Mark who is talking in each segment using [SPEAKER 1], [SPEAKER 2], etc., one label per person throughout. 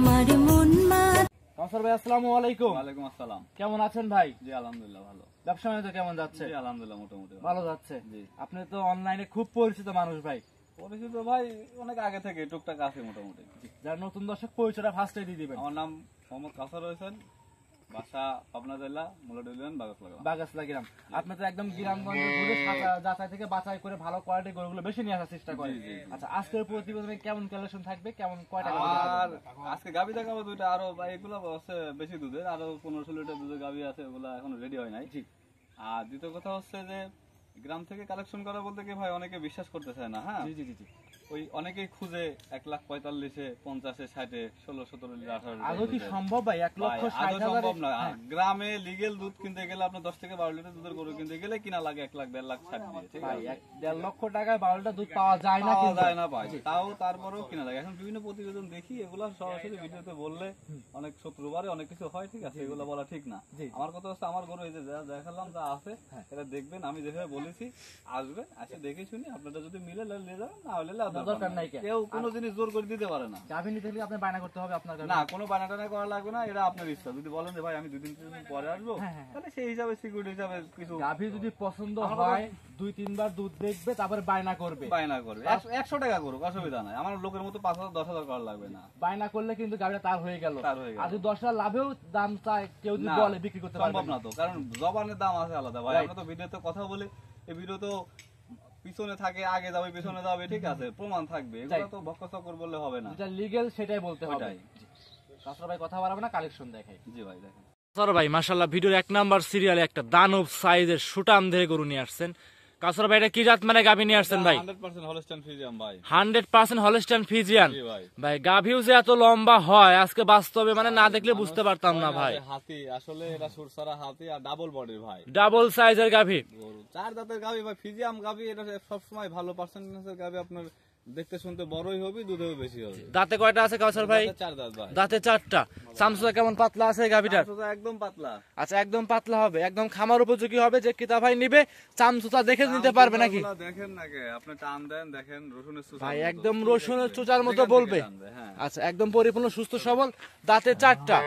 [SPEAKER 1] আমার মন মা।
[SPEAKER 2] কাউসার ভাই আসসালামু আলাইকুম।
[SPEAKER 3] ওয়ালাইকুম আসসালাম।
[SPEAKER 2] কেমন আছেন ভাই?
[SPEAKER 3] জি আলহামদুলিল্লাহ ভালো।
[SPEAKER 2] ব্যবসা বাণিজ্য কেমন যাচ্ছে?
[SPEAKER 3] জি আলহামদুলিল্লাহ মোটামুটি
[SPEAKER 2] ভালো যাচ্ছে।
[SPEAKER 3] জি।
[SPEAKER 2] আপনি তো অনলাইনে খুব পরিচিত মানুষ ভাই।
[SPEAKER 3] পরিচিত ভাই অনেক আগে থেকে টুকটাক আছে মোটামুটি।
[SPEAKER 2] যারা নতুন দর্শক পরিচয়টা ফার্স্টে দিয়ে দিবেন।
[SPEAKER 3] আমার নাম মোহাম্মদ কাউসার হোসেন, বাসা পাবনা জেলা মুলাড ইউনিয়ন
[SPEAKER 2] বাগাসলা গ্রাম। আপনি তো একদম গ্রামগঞ্জে ঘুরে যাচাই থেকে বাছাই করে ভালো কোয়ালিটির গরুগুলো বেশি নিয়ে আসার চেষ্টা করেন। আচ্ছা, আজকের প্রতিবেদনে কেমন কালেকশন থাকবে, কেমন কয়টা?
[SPEAKER 3] আর আজকে গাভী দেখাবো দুইটা, আরো ভাই এগুলো হচ্ছে বেশি দুধের, আরো 15-16 লিটার দুধের গাভী আছে, ওগুলা এখনো রেডি হয় নাই। আর দ্বিতীয় কথা হচ্ছে যে গ্রাম থেকে কালেকশন করা বলতে কি ভাই অনেকে বিশ্বাস করতে চায় না। হ্যাঁ
[SPEAKER 2] জি জি জি।
[SPEAKER 3] ওই অনেকেই খুঁজে 1,45,000, 50, 60, 16, 17 লিটার, 18
[SPEAKER 2] আদৌ কি সম্ভব ভাই 1,60,000?
[SPEAKER 3] সম্ভব না। গ্রামে লিগেল দুধ কিনতে গেলে আপনার 10 থেকে 12 লিটার দুধের গরু কিনতে গেলে কিনা লাগে 1 লাখ 1.5 লাখ 60 দিয়ে, ঠিক
[SPEAKER 2] ভাই
[SPEAKER 3] আছে?
[SPEAKER 2] 1.5 লক্ষ টাকায় 12টা দুধ পাওয়া যায় না,
[SPEAKER 3] পাওয়া যায় না ভাই, তাও তারপরেও কিনা লাগে। এখন বিভিন্ন প্রতিবেদন দেখি, এগুলা সরাসরি ভিডিওতে বললে অনেক শত্রুবারে অনেক কিছু হয়, ঠিক আছে? এগুলো বলা ঠিক না। আমার কথা হচ্ছে আমার গরু এই যে দেখালাম যা আছে এটা দেখবেন, আমি যেভাবে বলেছি আসবে, আসে দেখে শুনি আপনারা যদি মিলে নিয়ে যাবেন, না হলে
[SPEAKER 2] দরকার নাই।
[SPEAKER 3] কেউ কোনো জিনিস জোর করে দিতে পারে না।
[SPEAKER 2] গাভী নিতে হলে আপনি বায়না করতে হবে আপনার কাছে।
[SPEAKER 3] না, কোনো বায়না টানা করা লাগবে না, এটা আপনার ইচ্ছা। যদি বলেন যে ভাই আমি 2-3 দিন পরে আসবো, তাহলে সেই হিসাবে সিকিউরিটি হিসাবে কিছু
[SPEAKER 2] গাভী যদি পছন্দ হয় 2-3 বার দুধ দেখবে, তারপরে বায়না করবে।
[SPEAKER 3] 100 টাকা করুক, অসুবিধা নাই। আমার লোকের মতো 5,000-10,000 করা লাগবে না।
[SPEAKER 2] বায়না করলে কিন্তু গাভীটা তার হয়ে গেল। আর যদি 10,000 লাভেও দাম চায়, কেউ যদি বলে বিক্রি করতে পারবে
[SPEAKER 3] সম্ভব না তো, কারণ জবানের দাম আছে আলাদা ভাই। আমরা তো ভিডিওতে কথা বলি, এই ভিডিও তো পিছনে থাকে, আগে যাবে পিছনে যাবে, ঠিক আছে? প্রমাণ থাকবে, এগুলো তো বকচকর বললে হবে না।
[SPEAKER 2] যেটা লিগ্যাল সেটাই বলতে হবে। কাসর ভাই কথা বাড়াবে না, কালেকশন দেখাই।
[SPEAKER 3] জি ভাই দেখেন।
[SPEAKER 2] কাসর ভাই মাশাআল্লাহ ভিডিওর 1 নাম্বার সিরিয়ালে একটা দানব সাইজের সুটাম ধরে গরু নিয়ে আসছেন। কাসর ভাই এটা কি জাত মানে গাভী নিয়ে আসছেন ভাই?
[SPEAKER 3] 100% হলস্টাইন ফ্রিজিয়ান ভাই।
[SPEAKER 2] 100% হলস্টাইন ফ্রিজিয়ান।
[SPEAKER 3] জি ভাই।
[SPEAKER 2] ভাই গাভীও যে এত লম্বা হয় আজকে বাস্তবে মানে না দেখলে বুঝতে পারতাম না ভাই।
[SPEAKER 3] হাতি আসলে এটা সুরসারা হাতি আর ডাবল বডির ভাই।
[SPEAKER 2] ডাবল সাইজের গাভী,
[SPEAKER 3] চার দাঁতের গাভী ভাই, ফ্রিজিয়াম গাভী। এটা সব সময় ভালো পার্সেন্টেজের গাভী, আপনার দেখতে শুনতে বড়ই হবে, দুধেও বেশি হবে।
[SPEAKER 2] দাঁতে কয়টা আছে কাউসার ভাই?
[SPEAKER 3] 4 দাঁত ভাই।
[SPEAKER 2] দাঁতে 4টা। চামচা কেমন পাতলা আছে গাভীটার?
[SPEAKER 3] একদম পাতলা।
[SPEAKER 2] আচ্ছা, একদম পাতলা হবে, একদম খামার উপযোগী হবে। যে কিতা ভাই নিবে চামচা দেখে নিতে পারবে নাকি?
[SPEAKER 3] দেখেন নাকি আপনি টান দেন, দেখেন রসুনের চোচা
[SPEAKER 2] ভাই একদম রসুনের চোচার মতো বলবে। আচ্ছা, একদম পরিপূর্ণ সুস্থ সবল, দাঁতে 4টা।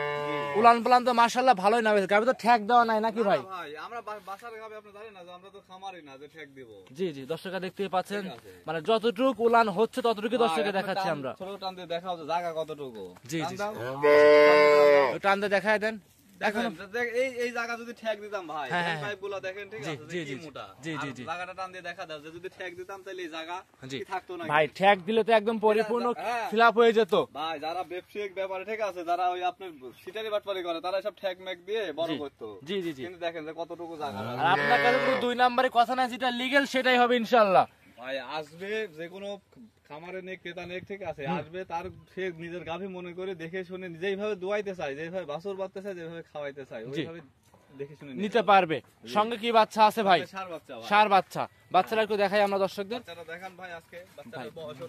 [SPEAKER 2] উলান পালান তো মাশাআল্লাহ ভালোই না। গাভী তো ঠ্যাক দেওয়া নাই নাকি ভাই?
[SPEAKER 3] ভাই আমরা বাসার গাভী, আপনি জানেন না যে আমরা তো খামারি না যে ঠ্যাক দেব।
[SPEAKER 2] জি জি, দর্শকরা দেখতেই পাচ্ছেন, মানে যতটুকু উলান হচ্ছে ততটুকু দর্শককে দেখাচ্ছি আমরা।
[SPEAKER 3] ছোট টান দিয়ে দেখাও যে জায়গা কতটুকু।
[SPEAKER 2] জি জি, টান দিয়ে দেখায় দেন।
[SPEAKER 3] দেখেন এই জায়গা যদি ঠ্যাক দিতাম ভাই, এই পাইপগুলো দেখেন, ঠিক আছে? যে কি মোটা।
[SPEAKER 2] জি জি জি,
[SPEAKER 3] জায়গাটা টান দিয়ে দেখা দাও যে যদি ঠ্যাক দিতাম তাহলে এই জায়গা কি থাকতো না
[SPEAKER 2] ভাই? ঠ্যাক দিলে তো একদম পরিপূর্ণ ফিল আপ হয়ে যেত
[SPEAKER 3] ভাই। যারা ব্যবসায়িক ব্যাপারে, ঠিক আছে, যারা ওই আপনার সিটারি বাটপারি করে, তারা সব ঠ্যাক ম্যাক দিয়ে বড় করতো।
[SPEAKER 2] জি জি জি,
[SPEAKER 3] কিন্তু দেখেন যে কতটুকু জায়গা।
[SPEAKER 2] আর আপনার কাছে পুরো 2 নম্বরে কথা না, যেটা লিগ্যাল সেটাই হবে ইনশাআল্লাহ
[SPEAKER 3] ভাই। আসবে যে কোনো খামারে নেক, ক্রেতা নেক, ঠিক আছে, আসবে তার সে নিজের গাভী মনে করে দেখে শুনে যেইভাবে দোয়াইতে চায়, যেভাবে বাছুর বাঁধতে চায়, যেভাবে খাওয়াইতে চায়, ওইভাবে দেখে শুনে
[SPEAKER 2] নিতে পারবে। সঙ্গে কি বাচ্চা আছে ভাই?
[SPEAKER 3] ষাঁড় বাচ্চা ভাই।
[SPEAKER 2] ষাঁড় বাচ্চা। বাচ্চারা একটু দেখাই আমরা দর্শকদের।
[SPEAKER 3] বাচ্চারা দেখান ভাই আজকে।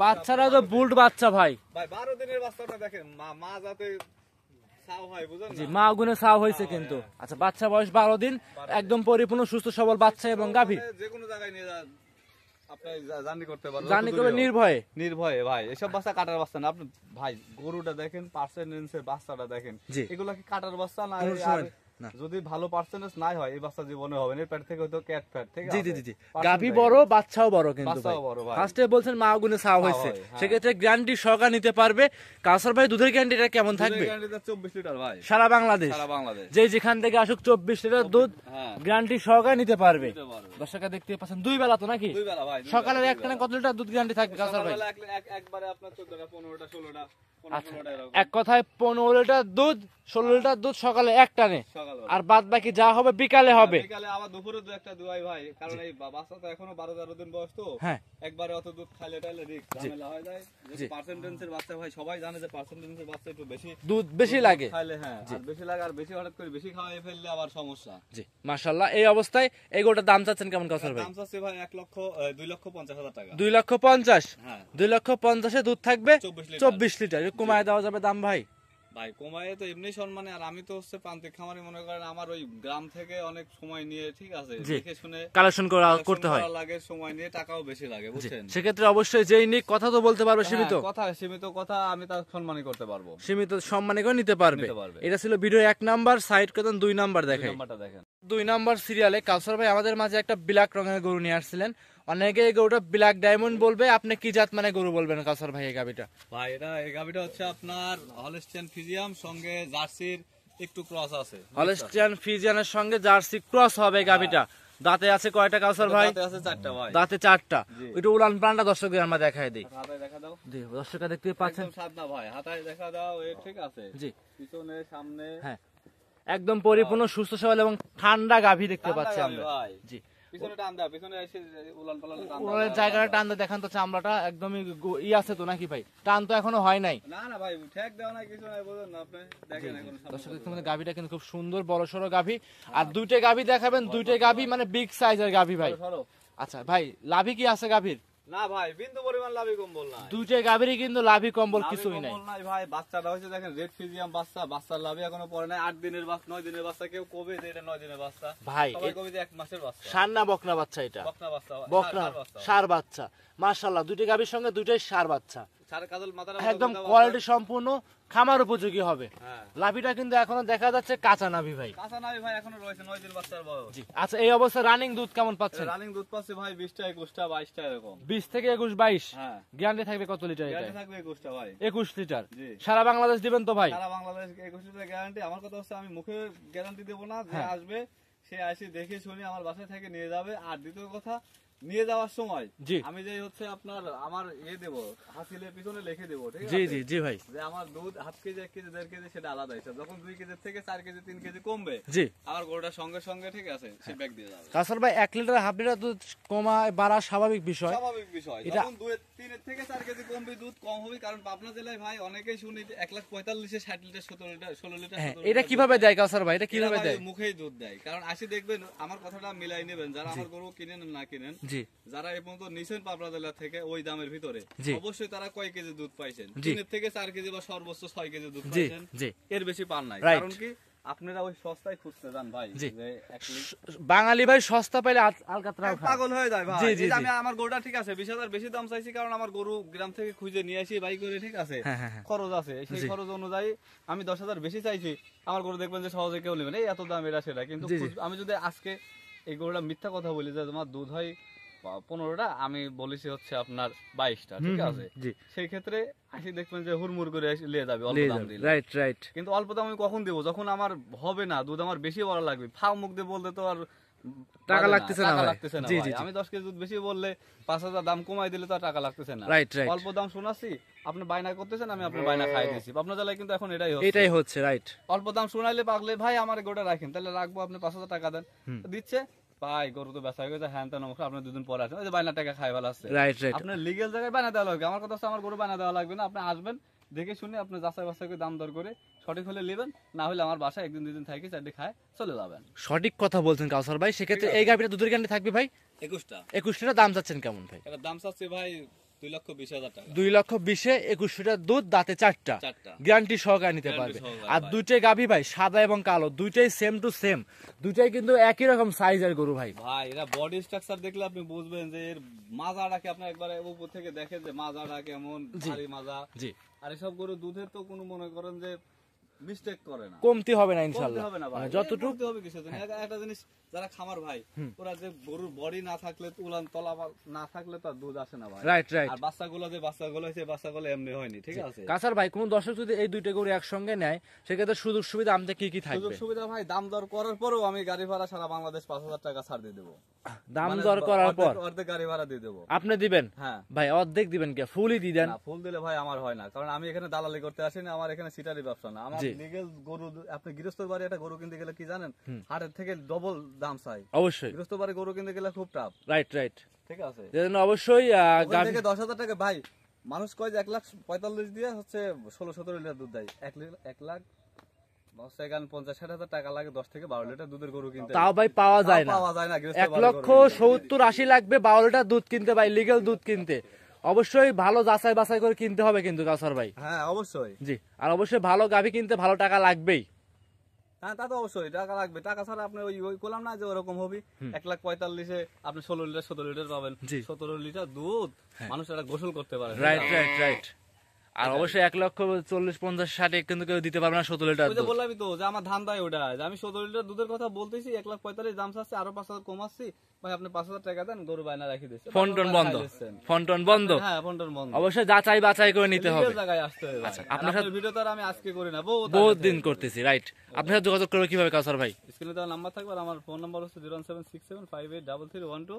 [SPEAKER 2] বাচ্চারা তো বুলড বাচ্চা ভাই।
[SPEAKER 3] ভাই 12 দিনের বাচ্চাটা দেখেন, মা যাতে ছাও হয়, বুঝেন না?
[SPEAKER 2] জি, মা গুনে ছাও হয়েছে কিন্তু। আচ্ছা, বাচ্চা বয়স 12 দিন, একদম পরিপূর্ণ সুস্থ সবল বাচ্চা এবং গাভী।
[SPEAKER 3] যে কোনো জায়গায় নিয়ে যান, আপনি জার্নি করতে পারবেন,
[SPEAKER 2] জার্নি করবে
[SPEAKER 3] নির্ভয়ে ভাই। এসব বাচ্চা কাটার বাচ্চা না। আপনি ভাই গরুটা দেখেন, পার্সেন্টেজের বাচ্চাটা দেখেন, এগুলা কি কাটার বাচ্চা না? যদি ভালো পার্সেন্টেজ নাই হয়, এই বাচ্চা জীবনে হবে না। এর পেট থেকে হয়তো ক্যাট ফ্যাট, ঠিক আছে?
[SPEAKER 2] জি জি জি, গাভী বড়, বাচ্চাও বড় কিন্তু ভাই। ফার্স্টে বলছেন মা গুনে ছাও হয়েছে, সেক্ষেত্রে গ্যারান্টি সহকারে নিতে পারবে। কাউসার ভাই দুধের গ্যারান্টিটা কেমন থাকবে?
[SPEAKER 3] 24 লিটার ভাই,
[SPEAKER 2] সারা বাংলাদেশ। যে যেখান থেকে আসুক 24 লিটার দুধ গ্যারান্টি সহকারে নিতে পারবে। দর্শকরা দেখতে পাচ্ছেন 2 বেলা তো নাকি?
[SPEAKER 3] 2 বেলা ভাই।
[SPEAKER 2] সকালের একটানে কত লিটার দুধ গ্যারান্টি থাকবে কাউসার ভাই?
[SPEAKER 3] একবারে আপনার 14টা, 15টা, 16টা,
[SPEAKER 2] আচ্ছা, এক কথায় 15 লিটার দুধ, 16 লিটার দুধ সকালে এক টানে, আর বাদ বাকি যা হবে বিকালে হবে।
[SPEAKER 3] বিকালে আবার দুপুরে দু একটা দুয়াই ভাই, কারণ এই বাচ্চা তো এখনো 12-13 দিন বয়স তো। একবারে অত দুধ খাইলে টাইলে রিস্ক, ঝামেলা হয়ে যায়। যে পার্সেন্টেজের বাচ্চা ভাই, সবাই জানে যে পার্সেন্টেজের বাচ্চা একটু বেশি দুধ বেশি লাগে খাইলে। হ্যাঁ, আর বেশি লাগে, আর বেশি হঠাৎ করে বেশি খাওয়াই ফেললে আবার সমস্যা। জি
[SPEAKER 2] মাশাআল্লাহ। এই অবস্থায় এই গোটার দাম চাচ্ছেন কেমন কাউসার ভাই?
[SPEAKER 3] দাম চাচ্ছি ভাই 2,50,000 টাকা।
[SPEAKER 2] 2,50,000? হ্যাঁ, 2,50,000 এ দুধ থাকবে 24 লিটার। কমায় দেওয়া যাবে দাম ভাই?
[SPEAKER 3] ভাই কমায় তো এমনি সম্মানে, আর আমি তো হচ্ছে প্রান্তিক খামারি, মনে করেন আমার ওই গ্রাম থেকে অনেক সময় নিয়ে ঠিক আছে দেখে শুনে
[SPEAKER 1] কালেকশন করতে হয়,
[SPEAKER 3] লাগে, সময় নিয়ে টাকাও বেশি লাগে বুঝছেন।
[SPEAKER 1] সেক্ষেত্রে অবশ্যই যেই নিক কথা তো বলতে পারবে সীমিত,
[SPEAKER 3] সীমিত কথা আমি তার সম্মানই করতে পারবো,
[SPEAKER 1] সীমিত সম্মানে করে নিতে পারবে। এটা ছিল ভিডিও 1 নাম্বার। সাইড করতেন 2 নাম্বার দেখেন। 2 নাম্বার সিরিয়ালে কাউসার ভাই আমাদের মাঝে একটা ব্ল্যাক রঙের গরু নিয়ে আসছিলেন। অনেকে এই গরুটা ব্ল্যাক ডায়মন্ড বলবে, আপনি কি জাত মানে গরু বলবেন কাউসার ভাই এই গাবিটা?
[SPEAKER 3] ভাই এই গাবিটা হচ্ছে আপনার হলস্টিয়ান ফ্রিজিয়ান সঙ্গে জার্সির একটু ক্রস আছে।
[SPEAKER 1] হলস্টিয়ান ফ্রিজিয়ানের সঙ্গে জার্সি ক্রস হবে গাবিটা। দাঁতে আছে কয়টা কাউসার ভাই?
[SPEAKER 3] দাঁতে আছে 4টা ভাই।
[SPEAKER 1] দাঁতে 4টা। একটু উলান পালানটা দর্শকদের আমরা দেখাই দেই।
[SPEAKER 3] হাতায় দেখা দাও।
[SPEAKER 1] জি দর্শকরা দেখতে পাচ্ছেন।
[SPEAKER 3] একদম সাদা ভাই, হাতায় দেখা দাও, এ ঠিক আছে।
[SPEAKER 1] জি
[SPEAKER 3] পিছনে সামনে
[SPEAKER 1] হ্যাঁ একদম পরিপূর্ণ সুস্থ সবল এবং ঠান্ডা গাভী দেখতে পাচ্ছি আমরা। জি
[SPEAKER 3] পিছনে টান দাও, পিছনে এসে উলান পালান টান দাও।
[SPEAKER 1] উলানের জায়গাটা টান দিয়ে দেখান তো, চামড়াটা একদমই আছে তো নাকি ভাই? টান তো এখনো হয় নাই।
[SPEAKER 3] না না ভাই ঠেক দাও না, কিছু নাই, বুঝুন না আপনি দেখেন এখন
[SPEAKER 1] দর্শক দেখতে মানে গাভীটা কিন্তু খুব সুন্দর বড়সড় গাভী। আর দুইটা গাভী দেখাবেন, দুইটা গাভী মানে বিগ সাইজের গাভী ভাই। আচ্ছা ভাই লাভি কি আছে গাভীর?
[SPEAKER 3] না ভাই বিন্দু পরিমাণ লাভি কম্বল না,
[SPEAKER 1] দুইটা গাভীরই কিন্তু লাভি কম্বল কিছুই নাই
[SPEAKER 3] ভাই। বাচ্চাটা হচ্ছে দেখেন রেড ফিজিয়াম বাচ্চা, বাচ্চার লাভি এখনো পড়ে নাই। 8 দিনের বাচ্চা, 9 দিনের বাচ্চা, কেউ কবে যে এটা 9 দিনের বাচ্চা
[SPEAKER 1] ভাই,
[SPEAKER 3] সবাই কবে যে 1 মাসের বাচ্চা।
[SPEAKER 1] ষাঁড় না বকনা বাচ্চা? এটা
[SPEAKER 3] বকনা বাচ্চা,
[SPEAKER 1] বকনা ষাঁড় বাচ্চা। মাশাআল্লাহ দুইটা গাভীর সঙ্গে দুইটাই ষাঁড় বাচ্চা,
[SPEAKER 3] সাড়ে কাজল মাথার
[SPEAKER 1] একদম কোয়ালিটি সম্পূর্ণ, খামার উপযোগী হবে।
[SPEAKER 3] হ্যাঁ
[SPEAKER 1] লাভিটা কিন্তু এখনো দেখা যাচ্ছে কাঁচা নাভি ভাই।
[SPEAKER 3] কাঁচা নাভি ভাই এখনো রয়েছে, 9 দিন বাচ্চার বয়স।
[SPEAKER 1] জি আচ্ছা এই অবস্থা রানিং দুধ কেমন পাচ্ছেন?
[SPEAKER 3] রানিং দুধ পাচ্ছে ভাই 20টা 21টা 22টা এরকম।
[SPEAKER 1] 20 থেকে 21 22।
[SPEAKER 3] হ্যাঁ
[SPEAKER 1] গ্যারান্টি থাকবে কত লিটার? এটা
[SPEAKER 3] গ্যারান্টি থাকবে 21টা ভাই।
[SPEAKER 1] 21 লিটার।
[SPEAKER 3] জি
[SPEAKER 1] সারা বাংলাদেশ দিবেন তো ভাই?
[SPEAKER 3] সারা বাংলাদেশ 21 লিটার গ্যারান্টি। আমার কথা হচ্ছে আমি মুখে গ্যারান্টি দেব না, যে আসবে সে আসি দেখে শুনে আমার বাসায় থেকে নিয়ে যাবে। আর দ্বিতীয় কথা, নিয়ে যাওয়ার সময় আমি যে হচ্ছে আপনার আমার দেব হাসিলের পিছনে লিখে দেব, ঠিক আছে?
[SPEAKER 1] জি জি জি ভাই,
[SPEAKER 3] যে আমার দুধ 1/2 কেজি 1 কেজি 1.5 কেজি সেটা আলাদা হিসাব। যখন 2 কেজি থেকে 4 কেজি 3 কেজি কমবে,
[SPEAKER 1] জি
[SPEAKER 3] আমার গরুটা সঙ্গে সঙ্গে ঠিক আছে সে ব্যাগ দিয়ে যাবে।
[SPEAKER 1] কাসার ভাই 1 লিটার 1/2 লিটার দুধ কমা বাড়া স্বাভাবিক বিষয়,
[SPEAKER 3] স্বাভাবিক বিষয়। যখন 3 থেকে 4 কেজি কমবে দুধ কম হবে, কারণ পাবনা জেলায় ভাই অনেকেই শুনি 1,45,000 60 লিটার 17 লিটার 16 লিটার।
[SPEAKER 1] এটা কিভাবে দেয় কাসার ভাই? এটা কিভাবে দেয়?
[SPEAKER 3] মুখেই দুধ দেয়। কারণ আসি দেখবেন, আমার কথাটা মিলাই নেবেন, যারা আমার গরু কিনেন না কিনেন,
[SPEAKER 1] জি
[SPEAKER 3] যারা এই পর্যন্ত নিছেন পাবনা জেলা থেকে ওই দামের ভিতরে, অবশ্যই তারা কয় কেজি দুধ পাইছেন? 3 থেকে 4 কেজি বা সর্বোচ্চ 6 কেজি দুধ পাইছেন, এর বেশি পান নাই। কারণ কি আপনারা ওই সস্তায় খুঁজতে যান ভাই, যে
[SPEAKER 1] বাঙালি ভাই সস্তা পাইলে আলকাতরা
[SPEAKER 3] পাগল হয়ে যায় ভাই। এই আমি আমার গরুটা ঠিক আছে 20,000 বেশি দাম চাইছি, কারণ আমার গরু গ্রাম থেকে খুঁজে নিয়ে আসি বাই করে, ঠিক আছে? খরচ আছে, সেই খরচ অনুযায়ী আমি 10,000 বেশি চাইছি। আমার গরু দেখবেন যে সহজে কেউ নেবেন, এই এত দাম এটা সেটা। কিন্তু আমি যদি আজকে এই গরুটা মিথ্যা কথা বলি যে তোমার দুধ হয় 15টা, আমি বলেছি হচ্ছে আপনার 22টা, ঠিক আছে? সেই ক্ষেত্রে আসি দেখবেন যে হুড়মুড় করে নিয়ে যাবে অল্প দাম দিলে।
[SPEAKER 1] Right right.
[SPEAKER 3] কিন্তু অল্প দাম আমি কখন দেবো? যখন আমার হবে না, দুধ আমার বেশি বড় লাগবে। ফাও মুখ দিয়ে বলতে তো আর
[SPEAKER 1] টাকা লাগতেছে না ভাই।
[SPEAKER 3] আমি 10 কেজি দুধ বেশি বললে 5,000 দাম কমাই দিলে তো আর টাকা লাগতেছে না। অল্প দাম শোনাচ্ছি, আপনি বায়না করতেছেন, আমি আপনার বায়না খাই দিয়েছি। আপনার জেলায় কিন্তু এখন এটাই হচ্ছে। রাইট, অল্প দাম শোনাইলে পাগলে ভাই আমার গোটা রাখেন, তাহলে রাখবো, আপনি 5,000 টাকা দেন, দিচ্ছে ভাই গরু তো বেচা হয়ে গেছে, হ্যাঁ তা নমস্কার, আপনি 2 দিন পরে আসেন, ওই যে বায়না টাকা খাই ভালো আছে। আপনার লিগেল জায়গায় বায়না দেওয়া লাগবে। আমার কথা হচ্ছে আমার গরু বায়না দেওয়া লাগবে না, আপনি আসবেন দেখে শুনে আপনি যাচাই বাছাই করে দাম দর করে সঠিক হলে নেবেন, না হলে আমার বাসায় 1 দিন 2 দিন থাকি 4 দিন খায় চলে যাবেন।
[SPEAKER 1] সঠিক কথা বলছেন কাউসার ভাই। সেক্ষেত্রে এই গাভীটা দুধের গ্যারান্টি থাকবে ভাই
[SPEAKER 3] 21টা।
[SPEAKER 1] 21টা দাম চাচ্ছেন কেমন ভাই?
[SPEAKER 3] এটা দাম চাচ্ছে ভাই 2,20,000 টাকা।
[SPEAKER 1] 2,20,000 21 লিটার দুধ, দাঁতে 4টা, গ্যারান্টি সহকারে নিতে পারবে। আর দুইটাই গাভী ভাই সাদা এবং কালো, দুইটাই সেম টু সেম, দুইটাই কিন্তু একই রকম সাইজের গরু ভাই।
[SPEAKER 3] ভাই এরা বডি স্ট্রাকচার দেখলে আপনি বুঝবেন যে এর মাজাটাকে আপনি একবার উপর থেকে দেখেন যে মাজাটা কেমন, ভারী মাজা। জি, আর এসব গরু দুধের তো কোনো মনে করেন যে মিস্টেক করে না,
[SPEAKER 1] কমতি হবে না ইনশাআল্লাহ,
[SPEAKER 3] যতটুকু হবে কিছু দিন। একটা জিনিস যারা খামার ভাই, ওরা যে গরুর বডি না থাকলে, উলান তলা না থাকলে তো দুধ আসে না ভাই। Right right. আর বাচ্চাগুলো যে বাচ্চাগুলো হয়েছে, বাচ্চাগুলো এমনি হয়নি, ঠিক আছে?
[SPEAKER 1] কাসার ভাই কোন দর্শক যদি এই দুইটা গরু একসঙ্গে নেয়, সেক্ষেত্রে সুযোগ সুবিধা আমাদের কি কি থাকবে?
[SPEAKER 3] সুযোগ সুবিধা ভাই দাম দর করার পরেও আমি গাড়ি ভাড়া সারা বাংলাদেশ 5,000 টাকা ছাড় দিয়ে দেবো।
[SPEAKER 1] দাম দর করার পর
[SPEAKER 3] অর্ধেক গাড়ি ভাড়া দিয়ে দেবো।
[SPEAKER 1] আপনি দিবেন?
[SPEAKER 3] হ্যাঁ
[SPEAKER 1] ভাই অর্ধেক দিবেন কি ফুলই দিয়ে দেন?
[SPEAKER 3] না, ফুল দিলে ভাই আমার হয় না, কারণ আমি এখানে দালালি করতে আসি না, আমার এখানে সিটারি ব্যবসা না। আমার লিগেল গরু, আপনি গৃহস্থর বাড়ি একটা গরু কিনতে গেলে কি জানেন, হাটের থেকে ডবল দাম চাই। অবশ্যই গৃহস্থ বাড়ি গরু কিনতে গেলে খুব টাফ। রাইট রাইট, ঠিক আছে? এজন্য অবশ্যই গাভী থেকে 10,000 টাকা ভাই মানুষ কয় যে 1,45,000 দিয়ে হচ্ছে 16-17 লিটার দুধ দেয়। 1,00,000 50-60,000 টাকা লাগে 10 থেকে 12 লিটার দুধের গরু কিনতে। তাও ভাই পাওয়া যায় না, 1,70,000-80,000 লাগবে 12 লিটার দুধ কিনতে ভাই, লিগ্যাল দুধ কিনতে।
[SPEAKER 1] অবশ্যই ভালো যাচাই বাছাই করে কিনতে হবে কিন্তু কাউসার ভাই।
[SPEAKER 3] হ্যাঁ অবশ্যই।
[SPEAKER 1] জি, আর অবশ্যই ভালো গাভী কিনতে ভালো টাকা লাগবেই।
[SPEAKER 3] হ্যাঁ তা তো অবশ্যই টাকা লাগবে, টাকা ছাড়া আপনি ওই করলাম না যে ওরকম হবে 1,45,000-এ আপনি 16 লিটার 17 লিটার পাবেন।
[SPEAKER 1] জি।
[SPEAKER 3] 17 লিটার দুধ মানুষ একটা গোসল করতে পারে।
[SPEAKER 1] Right right right. আর অবশ্যই 1,40,000-50,000-60 কিন্তু কেউ দিতে পারবে না 17 লিটার
[SPEAKER 3] ওই যে
[SPEAKER 1] দুধ।
[SPEAKER 3] বললামই তো যে আমার ধান্দাই ওটা, যে আমি 17 লিটার দুধের কথা বলতেছি, 1,45,000 দাম চাচ্ছে, আরো 5,000 কমাচ্ছি, ভাই আপনি 5,000 টাকা দেন, গরু বায়না রাখি দিচ্ছে,
[SPEAKER 1] ফোন টোন বন্ধ, ফোন টোন বন্ধ।
[SPEAKER 3] হ্যাঁ ফোন টোন বন্ধ।
[SPEAKER 1] অবশ্যই যাচাই বাছাই করে নিতে হবে।
[SPEAKER 3] লিগেল জায়গায় আসতে হবে।
[SPEAKER 1] আচ্ছা,
[SPEAKER 3] আপনার
[SPEAKER 1] আপনার সাথে
[SPEAKER 3] ভিডিও তো আর আমি আজকে করি না,
[SPEAKER 1] বহুত দিন করতেছি। রাইট, আপনার সাথে যোগাযোগ করবে কিভাবে কাউসার ভাই?
[SPEAKER 3] স্ক্রিনে দেওয়া নাম্বার থাকবে, আর আমার ফোন নাম্বার হচ্ছে 01767583312,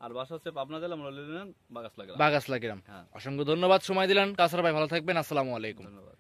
[SPEAKER 3] আর বাসা হচ্ছে পাবনা জেলা মুরালিগঞ্জ ইউনিয়ন, বাগাসলা গ্রাম।
[SPEAKER 1] বাগাসলা গ্রাম।
[SPEAKER 3] হ্যাঁ।
[SPEAKER 1] অসংখ্য ধন্যবাদ সময় দিলেন কাউসার ভাই, ভালো থাকবেন। আসসালামু আলাইকুম।
[SPEAKER 3] ধন্যবাদ।